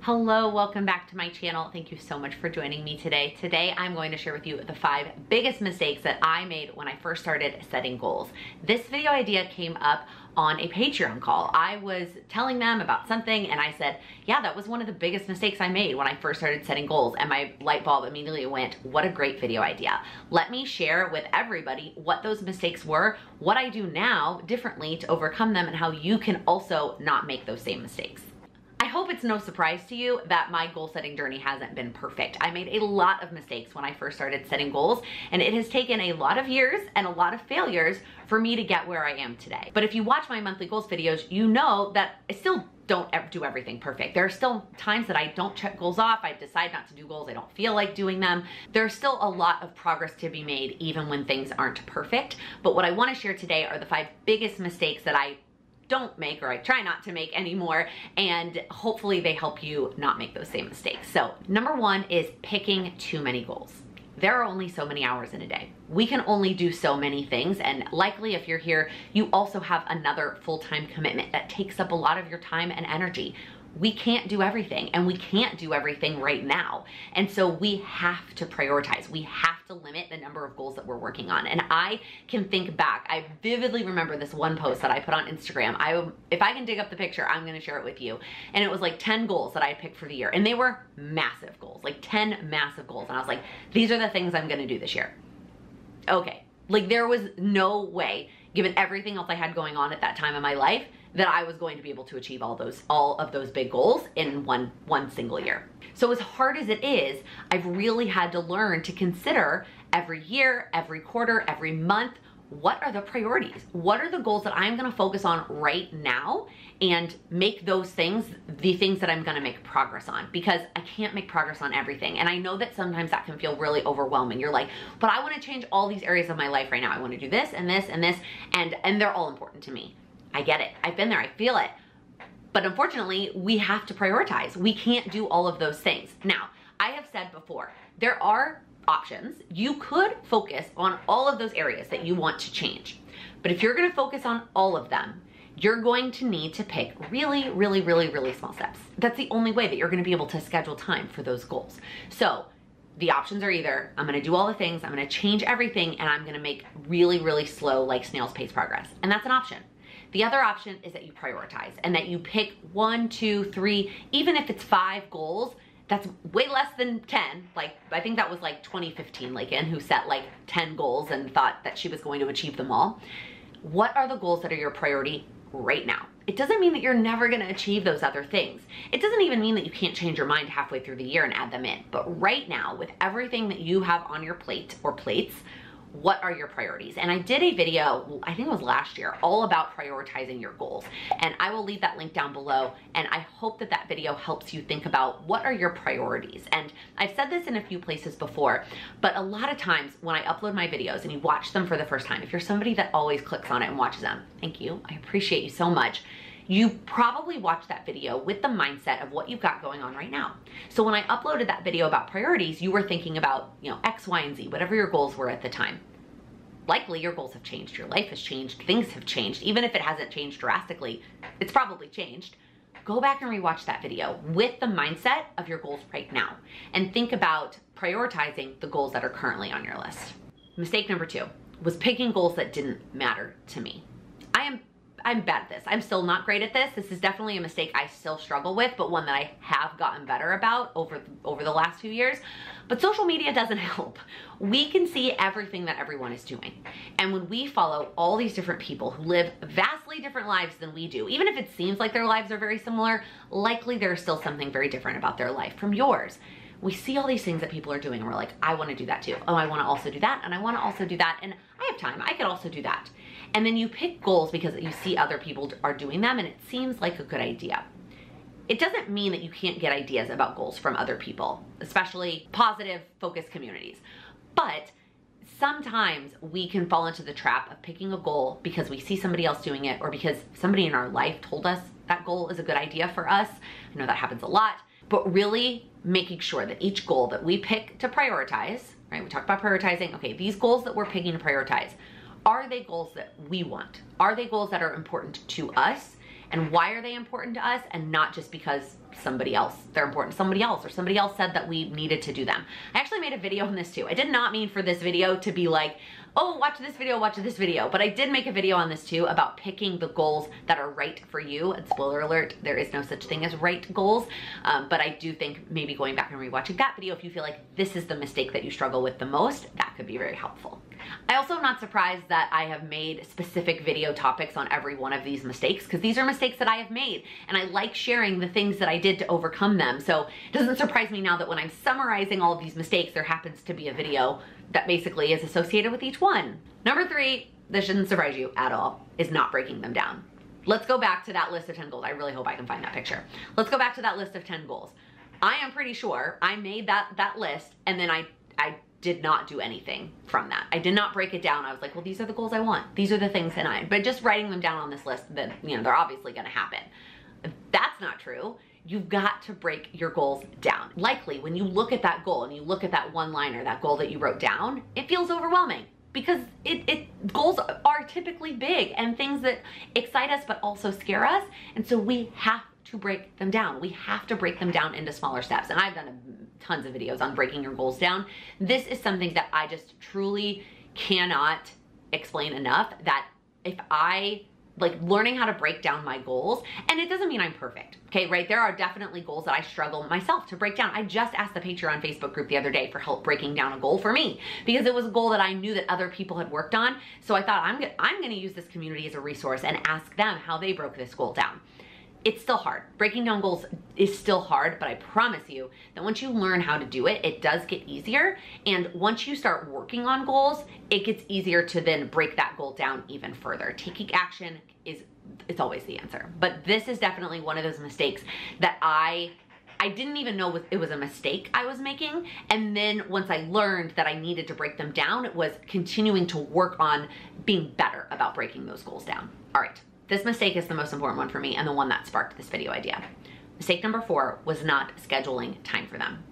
Hello, welcome back to my channel. Thank you so much for joining me today. Today, I'm going to share with you the 5 biggest mistakes that I made when I first started setting goals. This video idea came up on a Patreon call. I was telling them about something and I said, yeah, that was one of the biggest mistakes I made when I first started setting goals, and my light bulb immediately went, what a great video idea. Let me share with everybody what those mistakes were, what I do now differently to overcome them, and how you can also not make those same mistakes. I hope it's no surprise to you that my goal setting journey hasn't been perfect. I made a lot of mistakes when I first started setting goals, and it has taken a lot of years and a lot of failures for me to get where I am today. But if you watch my monthly goals videos, you know that I still don't do everything perfect. There are still times that I don't check goals off. I decide not to do goals. I don't feel like doing them. There's still a lot of progress to be made even when things aren't perfect. But what I want to share today are the 5 biggest mistakes that I don't make, or I try not to make anymore, and hopefully they help you not make those same mistakes. So number 1 is picking too many goals. There are only so many hours in a day. We can only do so many things, and likely if you're here, you also have another full-time commitment that takes up a lot of your time and energy. We can't do everything, and we can't do everything right now. And so we have to prioritize. We have to limit the number of goals that we're working on. And I can think back, I vividly remember this one post that I put on Instagram. If I can dig up the picture, I'm gonna share it with you. And it was like 10 goals that I picked for the year. And they were massive goals, like 10 massive goals. And I was like, these are the things I'm gonna do this year. Okay, like there was no way, given everything else I had going on at that time in my life, that I was going to be able to achieve all of those big goals in one single year. So as hard as it is, I've really had to learn to consider every year, every quarter, every month, what are the priorities? What are the goals that I'm gonna focus on right now, and make those things the things that I'm gonna make progress on, because I can't make progress on everything. And I know that sometimes that can feel really overwhelming. You're like, but I wanna change all these areas of my life right now. I wanna do this and this and this, and they're all important to me. I get it, I've been there, I feel it. But unfortunately, we have to prioritize. We can't do all of those things. Now, I have said before, there are options. You could focus on all of those areas that you want to change. But if you're gonna focus on all of them, you're going to need to pick really, really, really, really small steps. That's the only way that you're gonna be able to schedule time for those goals. So the options are either I'm gonna do all the things, I'm gonna change everything, and I'm gonna make really, really slow, like snail's pace progress. And that's an option. The other option is that you prioritize and that you pick 1, 2, 3, even if it's 5 goals. That's way less than 10. Like, I think that was like 2015 Laken, who set like 10 goals and thought that she was going to achieve them all. What are the goals that are your priority right now? It doesn't mean that you're never gonna achieve those other things. It doesn't even mean that you can't change your mind halfway through the year and add them in. But right now, with everything that you have on your plate or plates, what are your priorities? And I did a video, I think it was last year, all about prioritizing your goals. And I will leave that link down below. And I hope that that video helps you think about what are your priorities. And I've said this in a few places before, but a lot of times when I upload my videos and you watch them for the first time, if you're somebody that always clicks on it and watches them, thank you, I appreciate you so much. You probably watched that video with the mindset of what you've got going on right now. So when I uploaded that video about priorities, you were thinking about, X, Y, and Z, whatever your goals were at the time. Likely your goals have changed, your life has changed, things have changed. Even if it hasn't changed drastically, it's probably changed. Go back and rewatch that video with the mindset of your goals right now, and think about prioritizing the goals that are currently on your list. Mistake number 2 was picking goals that didn't matter to me. I'm bad at this. I'm still not great at this. This is definitely a mistake I still struggle with, but one that I have gotten better about over the last few years. But social media doesn't help. We can see everything that everyone is doing. And when we follow all these different people who live vastly different lives than we do, even if it seems like their lives are very similar, likely there's still something very different about their life from yours. We see all these things that people are doing and we're like, I wanna do that too. Oh, I wanna also do that, and I wanna also do that, and I have time, I could also do that. And then you pick goals because you see other people are doing them and it seems like a good idea. It doesn't mean that you can't get ideas about goals from other people, especially positive, focused communities. But sometimes we can fall into the trap of picking a goal because we see somebody else doing it, or because somebody in our life told us that goal is a good idea for us. I know that happens a lot. But really making sure that each goal that we pick to prioritize, right? We talked about prioritizing. Okay, these goals that we're picking to prioritize, are they goals that we want? Are they goals that are important to us? And why are they important to us? And not just because somebody else, they're important to somebody else, or somebody else said that we needed to do them. I actually made a video on this too. I did not mean for this video to be like, oh, watch this video, but I did make a video on this too about picking the goals that are right for you. And spoiler alert, there is no such thing as right goals, but I do think maybe going back and rewatching that video, if you feel like this is the mistake that you struggle with the most, that could be very helpful. I also am not surprised that I have made specific video topics on every one of these mistakes, because these are mistakes that I have made, and I like sharing the things that I did to overcome them. So it doesn't surprise me now that when I'm summarizing all of these mistakes, there happens to be a video that basically is associated with each one. Number 3, this shouldn't surprise you at all, is not breaking them down. Let's go back to that list of 10 goals. I really hope I can find that picture. Let's go back to that list of 10 goals. I am pretty sure I made that list, and then I did not do anything from that. I did not break it down. I was like, well, these are the goals I want. These are the things but just writing them down on this list, then, you know, they're obviously gonna happen. That's not true. You've got to break your goals down. Likely, when you look at that goal and you look at that one-liner, that goal that you wrote down, it feels overwhelming, because goals are typically big and things that excite us but also scare us. And so we have to break them down. We have to break them down into smaller steps. And I've done tons of videos on breaking your goals down. This is something that I just truly cannot explain enough, that if I like learning how to break down my goals, and it doesn't mean I'm perfect, okay, right? There are definitely goals that I struggle myself to break down. I just asked the Patreon Facebook group the other day for help breaking down a goal for me, because it was a goal that I knew that other people had worked on. So I thought I'm gonna use this community as a resource and ask them how they broke this goal down. It's still hard. Breaking down goals is still hard, but I promise you that once you learn how to do it, it does get easier. And once you start working on goals, it gets easier to then break that goal down even further. Taking action it's always the answer. But this is definitely one of those mistakes that I didn't even know it was a mistake I was making. And then once I learned that I needed to break them down, it was continuing to work on being better about breaking those goals down. All right. This mistake is the most important one for me, and the one that sparked this video idea. Mistake number 4 was not scheduling time for them.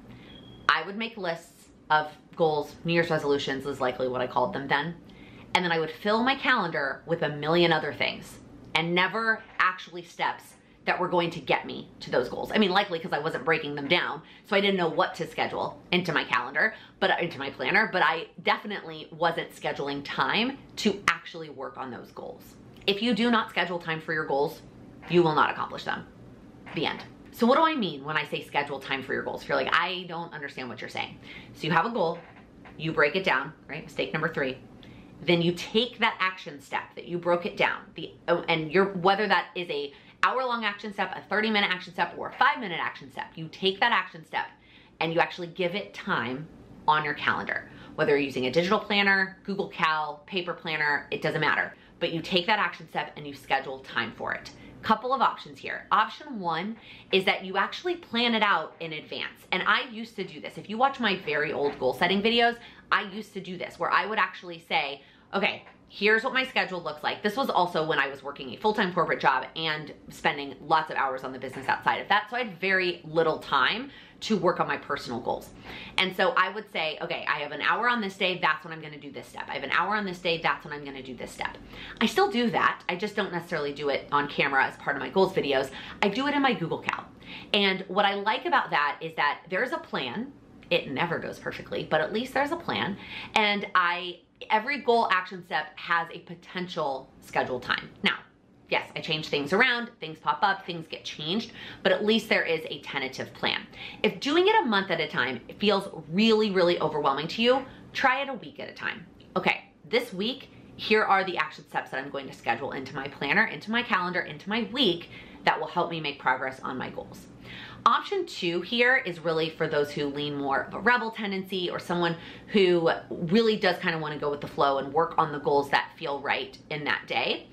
I would make lists of goals, New Year's resolutions is likely what I called them then, and then I would fill my calendar with a million other things, and never actually steps that were going to get me to those goals. I mean, likely because I wasn't breaking them down, so I didn't know what to schedule into my calendar, into my planner, but I definitely wasn't scheduling time to actually work on those goals. If you do not schedule time for your goals, you will not accomplish them. The end. So what do I mean when I say schedule time for your goals? If you're like, I don't understand what you're saying. So you have a goal, you break it down, right? Mistake number 3. Then you take that action step that you broke it down, whether that is a hour-long action step, a 30-minute action step, or a 5-minute action step, you take that action step and you actually give it time on your calendar. Whether you're using a digital planner, Google Cal, paper planner, it doesn't matter. But you take that action step and you schedule time for it. Couple of options here. Option 1 is that you actually plan it out in advance. And I used to do this. If you watch my very old goal setting videos, I used to do this, where I would actually say, okay, here's what my schedule looks like. This was also when I was working a full-time corporate job and spending lots of hours on the business outside of that. So I had very little time to work on my personal goals. And so I would say, okay, I have an hour on this day, that's when I'm gonna do this step. I have an hour on this day, that's when I'm gonna do this step. I still do that. I just don't necessarily do it on camera as part of my goals videos. I do it in my Google Cal. And what I like about that is that there's a plan. It never goes perfectly, but at least there's a plan. And every goal action step has a potential scheduled time. Now, yes, I change things around, things pop up, things get changed, but at least there is a tentative plan. If doing it a month at a time feels really, really overwhelming to you, try it a week at a time. Okay, this week, here are the action steps that I'm going to schedule into my planner, into my calendar, into my week that will help me make progress on my goals. Option 2 here is really for those who lean more of a rebel tendency, or someone who really does kind of want to go with the flow and work on the goals that feel right in that day.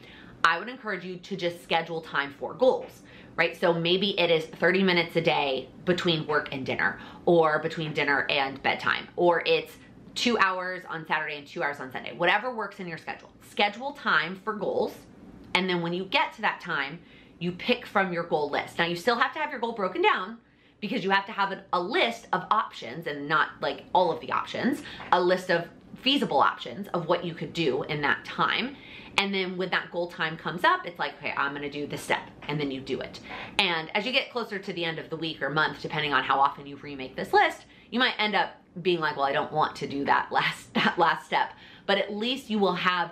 I would encourage you to just schedule time for goals, right? So maybe it is 30 minutes a day between work and dinner, or between dinner and bedtime, or it's 2 hours on Saturday and 2 hours on Sunday, whatever works in your schedule. Schedule time for goals, and then when you get to that time, you pick from your goal list. Now you still have to have your goal broken down, because you have to have a list of options, and not like all of the options, a list of feasible options of what you could do in that time. And then when that goal time comes up, it's like, okay, I'm gonna do this step, and then you do it. And as you get closer to the end of the week or month, depending on how often you remake this list, you might end up being like, well, I don't want to do that last step. But at least you will have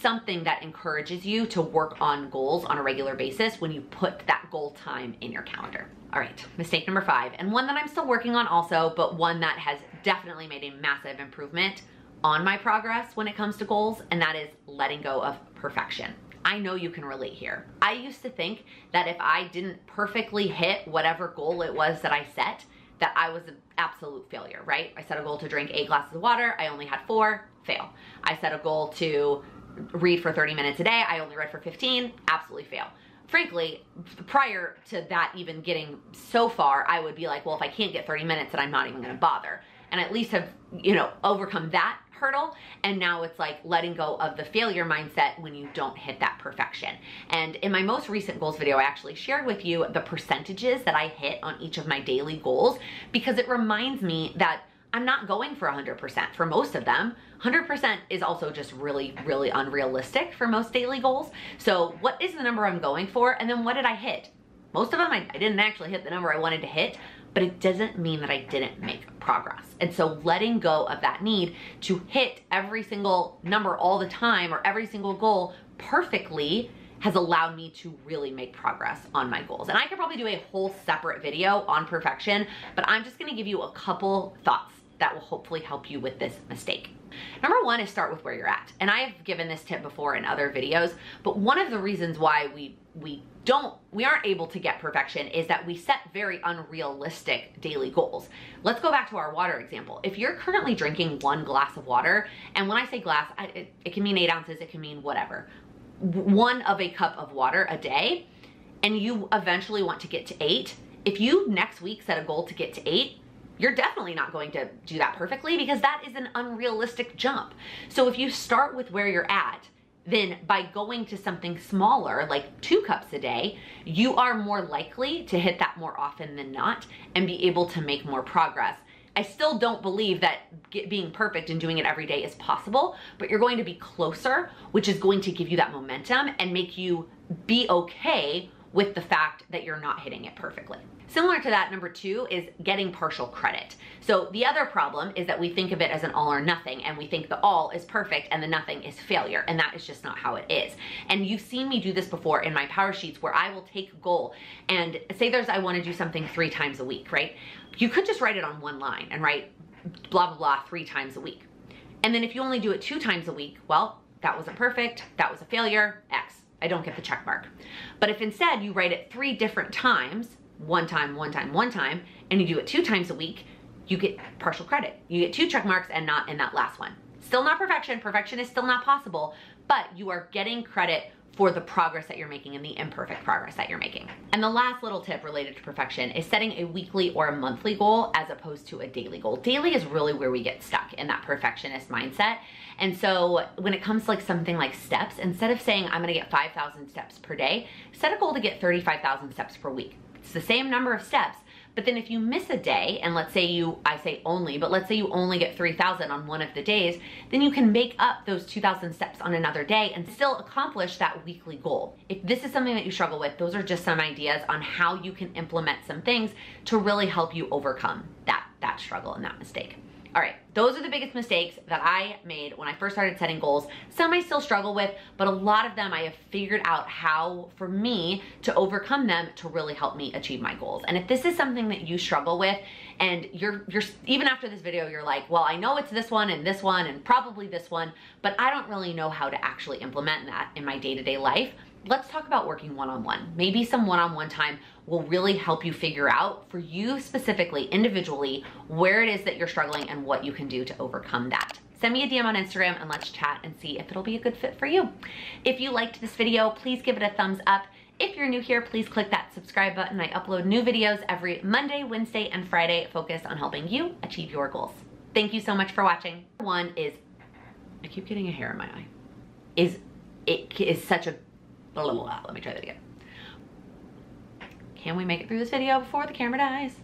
something that encourages you to work on goals on a regular basis when you put that goal time in your calendar. All right, mistake number 5, and one that I'm still working on also, but one that has definitely made a massive improvement on my progress when it comes to goals, and that is letting go of perfection. I know you can relate here. I used to think that if I didn't perfectly hit whatever goal it was that I set, that I was an absolute failure, right? I set a goal to drink 8 glasses of water, I only had 4, fail. I set a goal to read for 30 minutes a day, I only read for 15, absolutely fail. Frankly, prior to that even getting so far, I would be like, well, if I can't get 30 minutes, then I'm not even gonna bother. And at least have, overcome that hurdle. And now it's like letting go of the failure mindset when you don't hit that perfection. And in my most recent goals video, I actually shared with you the percentages that I hit on each of my daily goals, because it reminds me that I'm not going for 100% for most of them. 100% is also just really, really unrealistic for most daily goals. So what is the number I'm going for? And then what did I hit? Most of them, I didn't actually hit the number I wanted to hit, but it doesn't mean that I didn't make progress. And so letting go of that need to hit every single number all the time or every single goal perfectly has allowed me to really make progress on my goals. And I could probably do a whole separate video on perfection, but I'm just gonna give you a couple thoughts that will hopefully help you with this mistake. Number 1 is start with where you're at. And I've given this tip before in other videos, but one of the reasons why we aren't able to get perfection is that we set very unrealistic daily goals. Let's go back to our water example. If you're currently drinking 1 glass of water, and when I say glass, it can mean 8 ounces, it can mean whatever, 1 of a cup of water a day, and you eventually want to get to 8, if you next week set a goal to get to 8, you're definitely not going to do that perfectly, because that is an unrealistic jump. So if you start with where you're at, then by going to something smaller, like 2 cups a day, you are more likely to hit that more often than not and be able to make more progress. I still don't believe that being perfect and doing it every day is possible, but you're going to be closer, which is going to give you that momentum and make you be okay with the fact that you're not hitting it perfectly. Similar to that, number 2 is getting partial credit. So the other problem is that we think of it as an all or nothing, and we think the all is perfect and the nothing is failure, and that is just not how it is. And you've seen me do this before in my power sheets, where I will take a goal and say I want to do something 3 times a week, right? You could just write it on one line and write blah, blah, blah 3 times a week. And then if you only do it 2 times a week, well, that wasn't perfect, that was a failure, X. I don't get the check mark. But if instead you write it 3 different times, 1 time, 1 time, 1 time, and you do it 2 times a week, you get partial credit. You get 2 check marks and not in that last one. Still not perfection. Perfection is still not possible, but you are getting credit for the progress that you're making and the imperfect progress that you're making. And the last little tip related to perfection is setting a weekly or a monthly goal as opposed to a daily goal. Daily is really where we get stuck in that perfectionist mindset. And so when it comes to like something like steps, instead of saying I'm gonna get 5,000 steps per day, set a goal to get 35,000 steps per week. It's the same number of steps, but then if you miss a day, and let's say let's say you only get 3,000 on one of the days, then you can make up those 2,000 steps on another day and still accomplish that weekly goal. If this is something that you struggle with, those are just some ideas on how you can implement some things to really help you overcome that struggle and that mistake. All right, those are the biggest mistakes that I made when I first started setting goals. Some I still struggle with, but a lot of them I have figured out how for me to overcome them to really help me achieve my goals. And if this is something that you struggle with, and you're even after this video, you're like, well, I know it's this one and probably this one, but I don't really know how to actually implement that in my day-to-day life. Let's talk about working one-on-one. Maybe some one-on-one time will really help you figure out for you specifically, individually, where it is that you're struggling and what you can do to overcome that. Send me a DM on Instagram and let's chat and see if it'll be a good fit for you. If you liked this video, please give it a thumbs up. If you're new here, please click that subscribe button. I upload new videos every Monday, Wednesday, and Friday focused on helping you achieve your goals. Thank you so much for watching. One is, I keep getting a hair in my eye, it is such a blah, blah, blah. Let me try that again. Can we make it through this video before the camera dies?